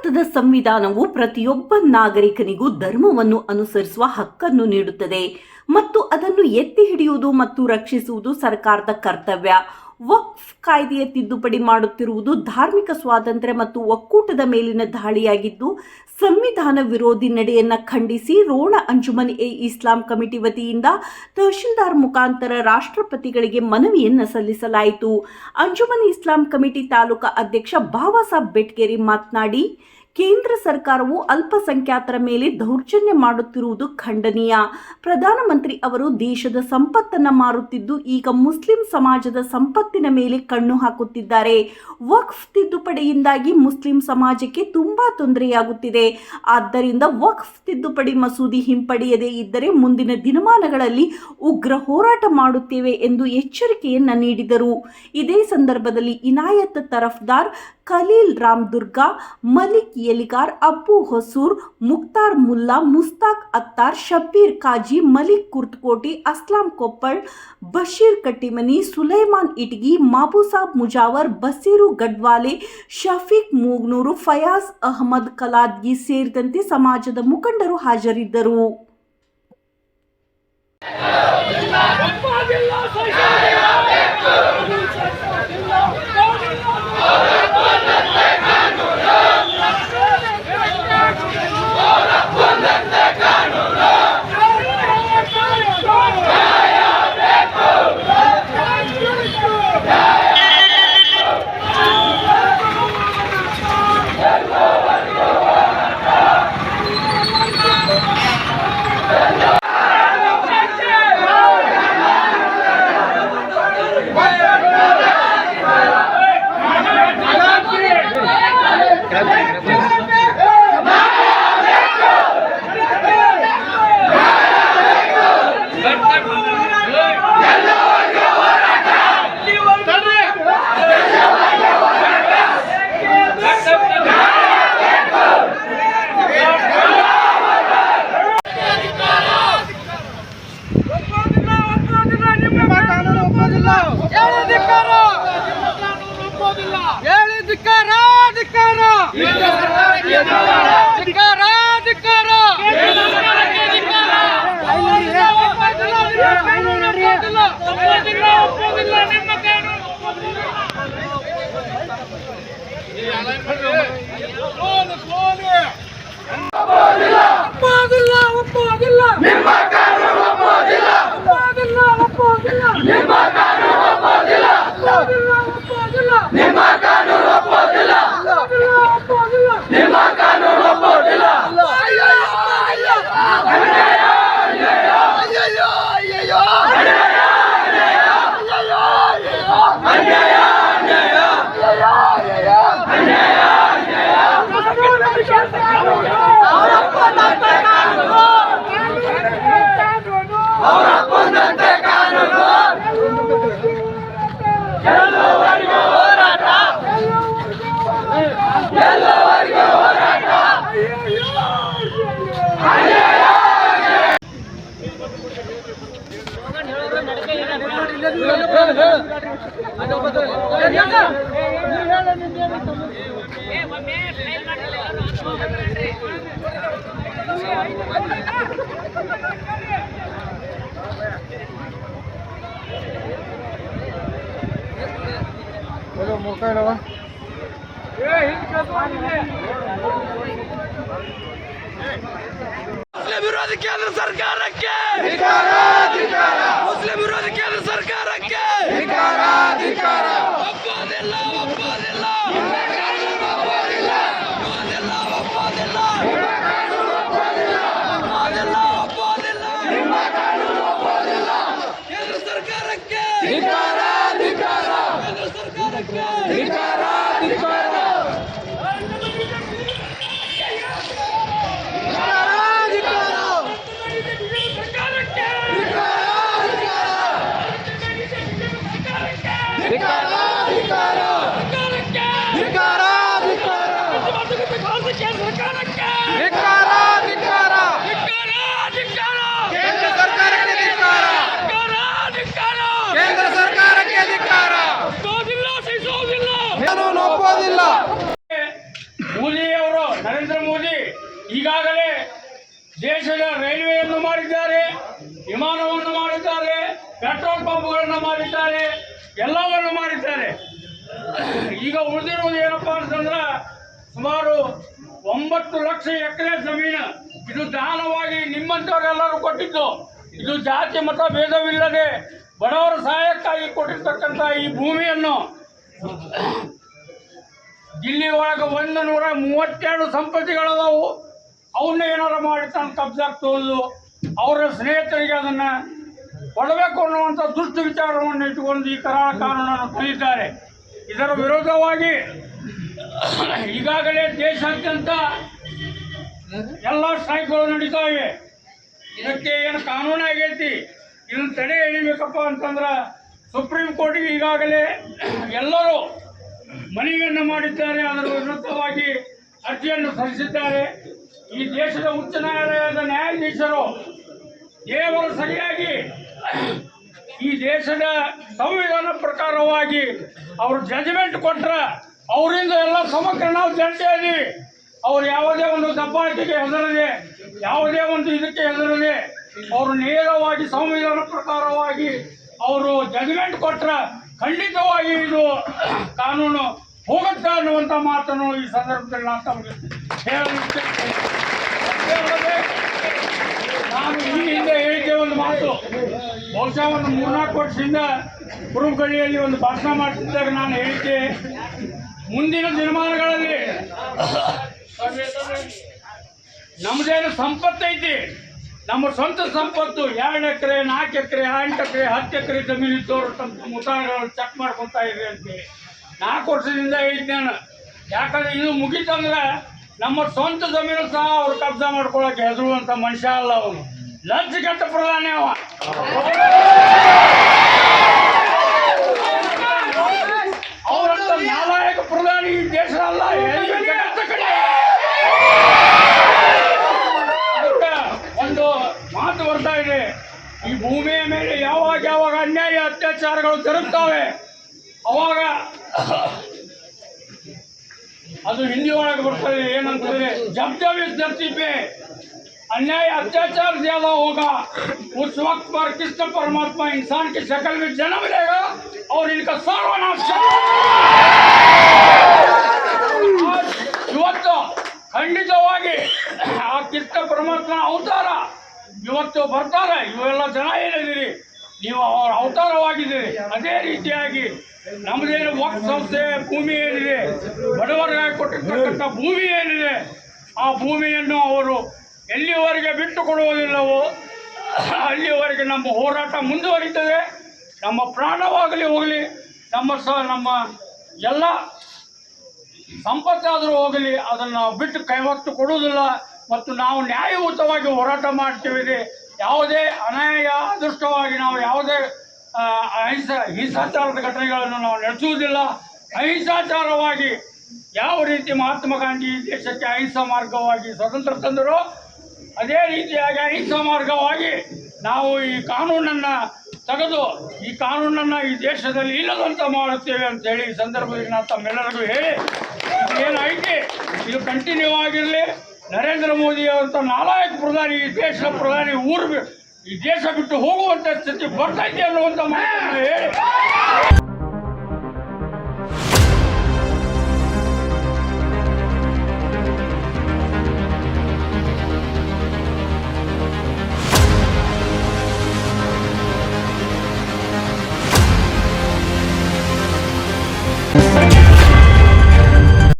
ಭಾರತದ ಸಂವಿಧಾನವು ಪ್ರತಿಯೊಬ್ಬ ನಾಗರಿಕನಿಗೂ ಧರ್ಮವನ್ನು ಅನುಸರಿಸುವ ಹಕ್ಕನ್ನು ನೀಡುತ್ತದೆ ಮತ್ತು ಅದನ್ನು ಎತ್ತಿ ಹಿಡಿಯುವುದು ಮತ್ತು ರಕ್ಷಿಸುವುದು ಸರ್ಕಾರದ ಕರ್ತವ್ಯ. ವಕ್ಫ್ ಕಾಯ್ದೆಯ ತಿದ್ದುಪಡಿ ಮಾಡುತ್ತಿರುವುದು ಧಾರ್ಮಿಕ ಸ್ವಾತಂತ್ರ್ಯ ಮತ್ತು ಒಕ್ಕೂಟದ ಮೇಲಿನ ದಾಳಿಯಾಗಿದ್ದು, ಸಂವಿಧಾನ ವಿರೋಧಿ ನಡೆಯನ್ನು ಖಂಡಿಸಿ ರೋಣ ಅಂಜುಮನ್ ಎ ಇಸ್ಲಾಂ ಕಮಿಟಿ ವತಿಯಿಂದ ತಹಶೀಲ್ದಾರ್ ಮುಖಾಂತರ ರಾಷ್ಟ್ರಪತಿಗಳಿಗೆ ಮನವಿಯನ್ನು ಸಲ್ಲಿಸಲಾಯಿತು. ಅಂಜುಮನ್ ಇಸ್ಲಾಂ ಕಮಿಟಿ ತಾಲೂಕಾ ಅಧ್ಯಕ್ಷ ಬಾಬಾಸಾಬ್ ಬೆಟ್ಗೇರಿ ಮಾತನಾಡಿ, ಕೇಂದ್ರ ಸರ್ಕಾರವು ಅಲ್ಪಸಂಖ್ಯಾತರ ಮೇಲೆ ದೌರ್ಜನ್ಯ ಮಾಡುತ್ತಿರುವುದು ಖಂಡನೀಯ. ಪ್ರಧಾನಮಂತ್ರಿ ಅವರು ದೇಶದ ಸಂಪತ್ತನ್ನು ಮಾರುತ್ತಿದ್ದು ಈಗ ಮುಸ್ಲಿಂ ಸಮಾಜದ ಸಂಪತ್ತಿನ ಮೇಲೆ ಕಣ್ಣು ಹಾಕುತ್ತಿದ್ದಾರೆ. ವಕ್ಫ್ ತಿದ್ದುಪಡಿಯಿಂದಾಗಿ ಮುಸ್ಲಿಂ ಸಮಾಜಕ್ಕೆ ತುಂಬಾ ತೊಂದರೆಯಾಗುತ್ತಿದೆ. ಆದ್ದರಿಂದ ವಕ್ಫ್ ತಿದ್ದುಪಡಿ ಮಸೂದೆ ಹಿಂಪಡೆಯದೇ ಇದ್ದರೆ ಮುಂದಿನ ದಿನಮಾನಗಳಲ್ಲಿ ಉಗ್ರ ಹೋರಾಟ ಮಾಡುತ್ತೇವೆ ಎಂದು ಎಚ್ಚರಿಕೆಯನ್ನ ನೀಡಿದರು. ಇದೇ ಸಂದರ್ಭದಲ್ಲಿ ಇನಾಯತ್ ತರಫ್ದಾರ್, ಖಲೀಲ್ ರಾಮ್ ದುರ್ಗಾ, ಮಲಿಕ್ ಎಲಿಗಾರ್, ಅಪ್ಪು ಹೊಸೂರ್, ಮುಕ್ತಾರ್ ಮುಲ್ಲಾ, ಮುಸ್ತಾಕ್ ಅತ್ತಾರ್, ಶಬೀರ್ ಕಾಜಿ, ಮಲಿಕ್ ಕುರ್ತಕೋಟಿ, ಅಸ್ಲಾಂ ಕೊಪ್ಪಳ್, ಬಶೀರ್ ಕಟ್ಟಿಮನಿ, ಸುಲೈಮಾನ್ ಇಟಗಿ, ಮಾಬುಸಾಬ್ ಮುಜಾವರ್, ಬಸೀರು ಗಡ್ವಾಲೆ, ಶಫೀಕ್ ಮೂಗ್ನೂರು, ಫಯಾಜ್ ಅಹಮದ್ ಕಲಾದ್ಗಿ ಸೇರಿದಂತೆ ಸಮಾಜದ ಮುಖಂಡರು ಹಾಜರಿದ್ದರು. ಮುಸ್ಲಿಂ ವಿರೋಧಿ ಕೇಂದ್ರ ಸರ್ಕಾರಕ್ಕೆ ಮುಸ್ಲಿಂ ವಿರೋಧಿ ಕೇಂದ್ರ ಸರ್ಕಾರಕ್ಕೆ ಒಪ್ಪೋದಿಲ್ಲ ಒಪ್ಪೋದಿಲ್ಲ ಕೇಂದ್ರ ಸರ್ಕಾರಕ್ಕೆ ಈಗಾಗಲೇ ದೇಶದ ರೈಲ್ವೆಯನ್ನು ಮಾಡಿದ್ದಾರೆ, ವಿಮಾನವನ್ನು ಮಾಡಿದ್ದಾರೆ, ಪೆಟ್ರೋಲ್ ಪಂಪ್ಗಳನ್ನು ಮಾಡಿದ್ದಾರೆ, ಎಲ್ಲವನ್ನು ಮಾಡಿದ್ದಾರೆ. ಈಗ ಉಳಿದಿರುವುದು ಏನಪ್ಪಾ ಅಂತಂದ್ರೆ ಸುಮಾರು 9 ಲಕ್ಷ ಎಕರೆ ಜಮೀನು ಇದು ದಾನವಾಗಿ ನಿಮ್ಮಂಥವರೆಲ್ಲರೂ ಕೊಟ್ಟಿದ್ದು. ಇದು ಜಾತಿ ಮತ ಭೇದವಿಲ್ಲದೆ ಬಡವರ ಸಹಾಯಕ್ಕಾಗಿ ಕೊಟ್ಟಿರ್ತಕ್ಕಂಥ ಈ ಭೂಮಿಯನ್ನು ದಿಲ್ಲಿ ಒಳಗೆ 132 ಸಂಪತ್ತಿಗಳದಾವು. ಅವನ್ನ ಏನಾರ ಮಾಡಿ ತನ್ನ ಕಬ್ಜಾಕ್ ತೋದು ಅವರ ಸ್ನೇಹಿತರಿಗೆ ಅದನ್ನ ಕೊಡಬೇಕು ಅನ್ನುವಂಥ ದುಷ್ಟ ವಿಚಾರವನ್ನು ಇಟ್ಟುಕೊಂಡು ಈ ಕರಾಳ ಕಾನೂನನ್ನು ತಂದಿದ್ದಾರೆ. ಇದರ ವಿರೋಧವಾಗಿ ಈಗಾಗಲೇ ದೇಶಾದ್ಯಂತ ಎಲ್ಲ ಸ್ಟ್ರೈಕ್ಗಳು ನಡೀತಾ ಇವೆ. ಇದಕ್ಕೆ ಏನು ಕಾನೂನು ಆಗೈತಿ, ಇದನ್ನು ತಡೆ ಎಳಿಬೇಕಪ್ಪ ಅಂತಂದ್ರೆ ಸುಪ್ರೀಂ ಕೋರ್ಟ್ಗೆ ಈಗಾಗಲೇ ಎಲ್ಲರೂ ಮನವಿಯನ್ನು ಮಾಡಿದ್ದಾರೆ. ಅದರ ವಿರುದ್ಧವಾಗಿ ಅರ್ಜಿಯನ್ನು ಸಲ್ಲಿಸಿದ್ದಾರೆ. ಈ ದೇಶದ ಉಚ್ಚ ನ್ಯಾಯಾಲಯದ ನ್ಯಾಯಾಧೀಶರು ದೇವರು ಸರಿಯಾಗಿ ಈ ದೇಶದ ಸಂವಿಧಾನ ಪ್ರಕಾರವಾಗಿ ಅವರು ಜಡ್ಜ್ಮೆಂಟ್ ಕೊಟ್ಟರೆ ಅವರಿಂದ ಎಲ್ಲ ಸಮಗ್ರ ನಾವು ಜನತೆ ಇದೀವಿ. ಅವ್ರು ಯಾವುದೇ ಒಂದು ದಬ್ಬಾಳಿಕೆಗೆ ಹೆದರದೆ, ಯಾವುದೇ ಒಂದು ಇದಕ್ಕೆ ಹೆದರದೆ ಅವರು ನೇರವಾಗಿ ಸಂವಿಧಾನ ಪ್ರಕಾರವಾಗಿ ಅವರು ಜಡ್ಜ್ಮೆಂಟ್ ಕೊಟ್ಟರೆ ಖಂಡಿತವಾಗಿ ಇದು ಕಾನೂನು ಹೋಗುತ್ತೆ ಅನ್ನುವಂಥ ಮಾತನ್ನು ಈ ಸಂದರ್ಭದಲ್ಲಿ ನಾನು ತಮಗೆ ಹೇಳಲಿಕ್ಕೆ ನಾನು ಈ ಹಿಂದೆ ಹೇಳಿದ್ದೆ ಒಂದು ಮಾತು. ಬಹುಶಃ ಒಂದು 3-4 ವರ್ಷದಿಂದ ಕುರುಬಗಳ್ಳಿಯಲ್ಲಿ ಒಂದು ಭಾಷಣ ಮಾಡ್ತಿದ್ದಾಗ ನಾನು ಹೇಳಿದ್ದೆ, ಮುಂದಿನ ದಿನಮಾನಗಳಲ್ಲಿ ನಮ್ಮದೇನು ಸಂಪತ್ತೈತಿ, ನಮ್ಮ ಸ್ವಂತ ಸಂಪತ್ತು 2 ಎಕರೆ 4 ಎಕರೆ 8 ಎಕರೆ 10 ಎಕರೆ ಜಮೀನು ಇದ್ದವರು ತಮ್ಮ ಮುಖಾಂತರ ಚೆಕ್ ಮಾಡ್ಕೊತಾ ಇದ್ರಿ ಅಂತೇಳಿ 4 ವರ್ಷದಿಂದ ಹೇಳಿದ್ದೆ ನಾನು. ಯಾಕಂದ್ರೆ ಇದು ಮುಗೀತಂದ್ರೆ ನಮ್ಮ ಸ್ವಂತ ಜಮೀನು ಸಹ ಅವ್ರು ಕಬ್ಜಾ ಮಾಡ್ಕೊಳಕ್ಕೆ ಹೆದರುವಂತ ಮನುಷ್ಯ ಅಲ್ಲ ಅವನು. ಲಂಚ ಕೆಟ್ಟ ಪ್ರಧಾನಿ ಅವ. ಅವರಂತ ನಾಲಾಯಕ ಪ್ರಧಾನಿ ಈ ದೇಶ ಅಲ್ಲ. ಒಂದು ಮಾತು ಬರ್ತಾ ಇದೆ, ಈ ಭೂಮಿಯ ಮೇಲೆ ಯಾವಾಗ ಯಾವಾಗ ಅನ್ಯಾಯ ಅತ್ಯಾಚಾರಗಳು ಜರುಗ್ತಾವೆ ಅವಾಗ ಅದು ಹಿಂದಿ ಒಳಗೆ ಬರ್ತದೆ. ಏನಂತಂದ್ರೆ जब जब इस धरती पे अन्याय अत्याचार ज्यादा होगा उस वक्त पर कृष्ण परमात्मा इंसान की शक्ल में जन्म लेगा और इनका सर्वनाश ಇವತ್ತು ಖಂಡಿತವಾಗಿ ಆ ಕೃಷ್ಣ ಪರಮಾತ್ಮನ ಅವತಾರ ಇವತ್ತು ಬರ್ತಾರೆ. ಇವೆಲ್ಲ ಜನ ಏನಿದ್ದೀರಿ, ನೀವು ಅವರ ಅವತಾರವಾಗಿದ್ದೀರಿ. ಅದೇ ರೀತಿಯಾಗಿ ನಮ್ಮದೇನು ವಕ್ಫ್ ಸಂಸ್ಥೆ ಭೂಮಿ ಏನಿದೆ, ಬಡವರಿಗಾಗಿ ಕೊಟ್ಟಿರ್ತಕ್ಕಂಥ ಭೂಮಿ ಏನಿದೆ, ಆ ಭೂಮಿಯನ್ನು ಅವರು ಎಲ್ಲಿವರೆಗೆ ಬಿಟ್ಟು ಕೊಡುವುದಿಲ್ಲವೋ ಅಲ್ಲಿವರೆಗೆ ನಮ್ಮ ಹೋರಾಟ ಮುಂದುವರಿತದೆ. ನಮ್ಮ ಪ್ರಾಣವಾಗಲಿ ಹೋಗಲಿ, ನಮ್ಮ ಎಲ್ಲ ಸಂಪತ್ತಾದರೂ ಹೋಗಲಿ, ಅದನ್ನು ನಾವು ಬಿಟ್ಟು ಕೈವತ್ತು ಕೊಡುವುದಿಲ್ಲ. ಮತ್ತು ನಾವು ನ್ಯಾಯಯುತವಾಗಿ ಹೋರಾಟ ಮಾಡ್ತೀವಿ. ಯಾವುದೇ ಅನ್ಯಾಯ ಅದೃಷ್ಟವಾಗಿ ನಾವು ಯಾವುದೇ ಹಿಂಸಾಚಾರದ ಘಟನೆಗಳನ್ನು ನಾವು ನಡೆಸುವುದಿಲ್ಲ. ಅಹಿಂಸಾಚಾರವಾಗಿ ಯಾವ ರೀತಿ ಮಹಾತ್ಮ ಗಾಂಧಿ ದೇಶಕ್ಕೆ ಅಹಿಂಸಾ ಮಾರ್ಗವಾಗಿ ಸ್ವತಂತ್ರ ತಂದರು, ಅದೇ ರೀತಿಯಾಗಿ ಅಹಿಂಸಾ ಮಾರ್ಗವಾಗಿ ನಾವು ಈ ಕಾನೂನನ್ನು ತೆಗೆದು ಈ ಕಾನೂನನ್ನು ಈ ದೇಶದಲ್ಲಿ ಇಲ್ಲದಂತ ಮಾಡುತ್ತೇವೆ ಅಂತೇಳಿ ಈ ಸಂದರ್ಭದಲ್ಲಿ ನಾನು ತಮ್ಮೆಲ್ಲರಿಗೂ ಹೇಳಿ, ಏನೈತಿ ಇದು ಕಂಟಿನ್ಯೂ ಆಗಿರಲಿ. ನರೇಂದ್ರ ಮೋದಿ ಅವರಂಥ ನಾಲಾಯಕ ಪ್ರಧಾನಿ ಈ ದೇಶದ ಪ್ರಧಾನಿ ಈ ದೇಶ ಬಿಟ್ಟು ಹೋಗುವಂಥ ಸ್ಥಿತಿ ಬರ್ತೈತೆ ಅನ್ನುವಂಥ ಮಾತನ್ನು ಹೇಳಿ